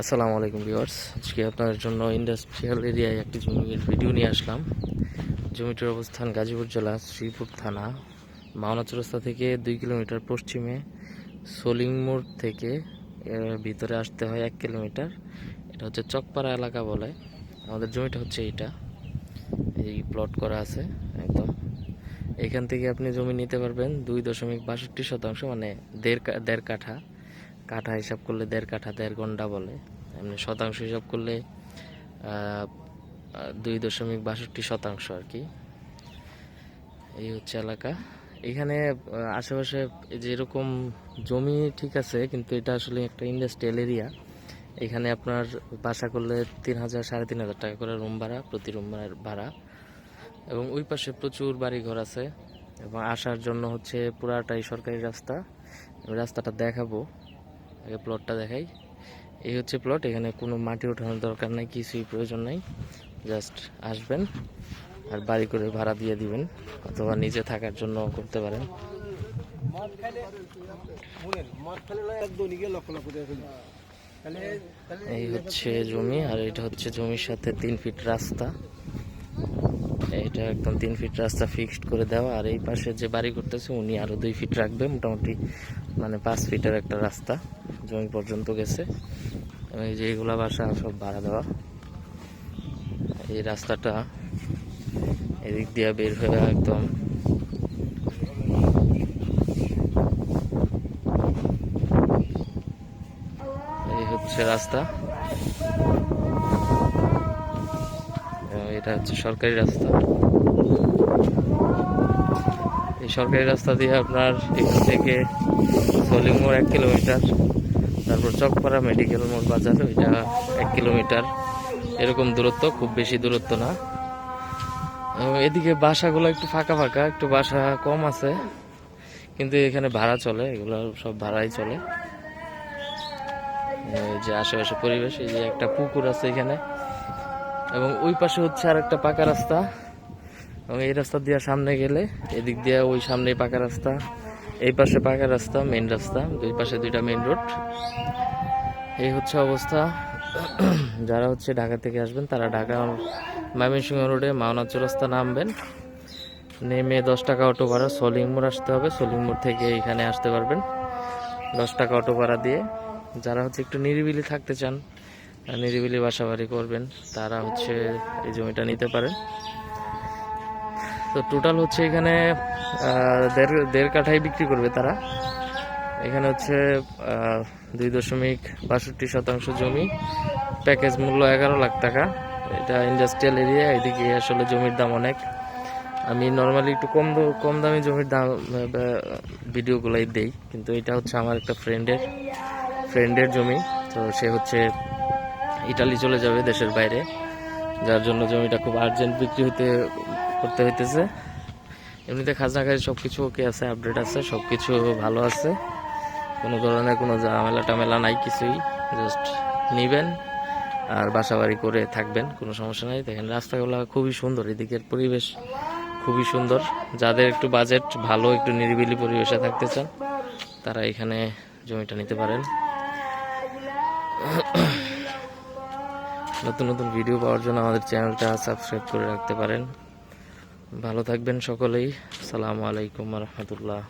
আসসালামু আলাইকুম ভিউয়ার্স, আজকে আপনাদের জন্য ইন্ডাস্ট্রিয়াল এরিয়ায় একটি জমির ভিডিও নিয়ে আসলাম। জমিটির অবস্থান গাজীপুর জেলা শ্রীপুর থানা, মাওনা চৌরাস্তা থেকে 2 কিলোমিটার পশ্চিমে, সলিং মোড় থেকে ভিতরে আসতে হয় 1 কিলোমিটার। এটা হচ্ছে চকপাড়া এলাকা বলে। আমাদের জমিটা হচ্ছে এইটা, এই প্লট করা আছে একদম। এখান থেকে আপনি জমি নিতে পারবেন 2.62 শতাংশ, মানে দেড় কাঠা। কাঠা হিসাব করলে 1.5 কাঠা 1.5 ঘন্টা বলে, এমনি শতাংশ হিসাব করলে 2.62 শতাংশ আর কি। এই হচ্ছে এলাকা। এখানে আশেপাশে যেরকম জমি ঠিক আছে, কিন্তু এটা আসলে একটা ইন্ডাস্ট্রিয়াল এরিয়া। এখানে আপনার বাসা করলে 3,000 3,500 টাকা করে রুম ভাড়া, প্রতি রুম ভাড়া। এবং ওই পাশে প্রচুর বাড়ি ঘর আছে, এবং আসার জন্য হচ্ছে পুরাটাই সরকারি রাস্তা। আমি রাস্তাটা দেখাবো, আগে প্লটটা দেখাই। এই হচ্ছে প্লট। এখানে কোনো মাটি ওঠানোর দরকার নাই, কিছুই প্রয়োজন নাই। জাস্ট আসবেন আর বাড়ি করে ভাড়া দিয়ে দিবেন, অথবা নিজে থাকার জন্য করতে পারেন। এই হচ্ছে জমি, আর এটা হচ্ছে জমির সাথে 3 ফিট রাস্তা। এটা একদম 3 ফিট রাস্তা ফিক্সড করে দেওয়া। আর এই পাশে যে বাড়ি করতেছে উনি আরো 2 ফিট রাখবে, মোটামুটি মানে 5 ফিটের একটা রাস্তা জমি পর্যন্ত গেছে। এই যে এগুলা বাসা সব ভাড়া দেওয়া। এই রাস্তাটা এদিক দিয়ে বের হয়ে একদম এই হচ্ছে রাস্তা। এটা হচ্ছে সরকারি রাস্তা। এই সরকারি রাস্তা দিয়ে আপনার এখান থেকে সলিং মোড় 1 কিলোমিটার, তারপর চকপাড়া মেডিকেল মোড় বাজার, ওইটা 1 কিলোমিটার, এরকম দূরত্ব, খুব বেশি দূরত্ব না। এদিকে বাসাগুলো একটু ফাঁকা ফাঁকা, একটু বাসা কম আছে, কিন্তু এখানে ভাড়া চলে, এগুলো সব ভাড়াই চলে। যে আশেপাশে পরিবেশ, এই যে একটা পুকুর আছে এখানে, এবং ওই পাশে হচ্ছে আর একটা পাকা রাস্তা। এবং এই রাস্তা দিয়ে সামনে গেলে এদিক দিয়ে ওই সামনে পাকা রাস্তা, এই পাশে পাকা রাস্তা, মেইন রাস্তা, দুই পাশে 2টা মেইন রোড। এই হচ্ছে অবস্থা। যারা হচ্ছে ঢাকা থেকে আসবেন তারা ঢাকা ময়মনসিংহ রোডে মাওনা চৌরাস্তা নামবেন, নেমে 10 টাকা অটো ভাড়া সলিং মোড় আসতে হবে। সলিং মোড় থেকে এখানে আসতে পারবেন 10 টাকা অটো ভাড়া দিয়ে। যারা হচ্ছে একটু নিরিবিলি থাকতে চান, নিরিবিলি বাসা বাড়ি করবেন, তারা হচ্ছে এই জমিটা নিতে পারেন। তো টোটাল হচ্ছে এখানে দেড় কাঠাই বিক্রি করবে তারা। এখানে হচ্ছে 2.62 শতাংশ জমি, প্যাকেজ মূল্য 11 লাখ টাকা। এটা ইন্ডাস্ট্রিয়াল এরিয়া, এদিকে আসলে জমির দাম অনেক। আমি নর্মালি একটু কম দামি জমির দাম ভিডিওগুলাই দেই, কিন্তু এটা হচ্ছে আমার একটা ফ্রেন্ডের জমি। তো সে হচ্ছে ইটালি চলে যাবে, দেশের বাইরে, যার জন্য জমিটা খুব আর্জেন্ট বিক্রি করতে হইতেছে। এমনিতে খাজনাকারী সব কিছু ওকে আছে, আপডেট আছে, সব কিছু ভালো আছে, কোনো ধরনের কোনো ঝামেলা টামেলা নাই, কিছুই। জাস্ট নিবেন আর বাসা বাড়ি করে থাকবেন, কোনো সমস্যা নাই। দেখেন রাস্তাগুলো খুবই সুন্দর, এদিকের পরিবেশ খুবই সুন্দর। যাদের একটু বাজেট ভালো, একটু নিরিবিলি পরিবেশে থাকতে চান, তারা এখানে জমিটা নিতে পারেন। নতুন নতুন ভিডিও পাওয়ার জন্য আমাদের চ্যানেলটা সাবস্ক্রাইব করে রাখতে পারেন। ভালো থাকবেন সকলেই। আসসালামু আলাইকুম ওয়া রাহমাতুল্লাহ।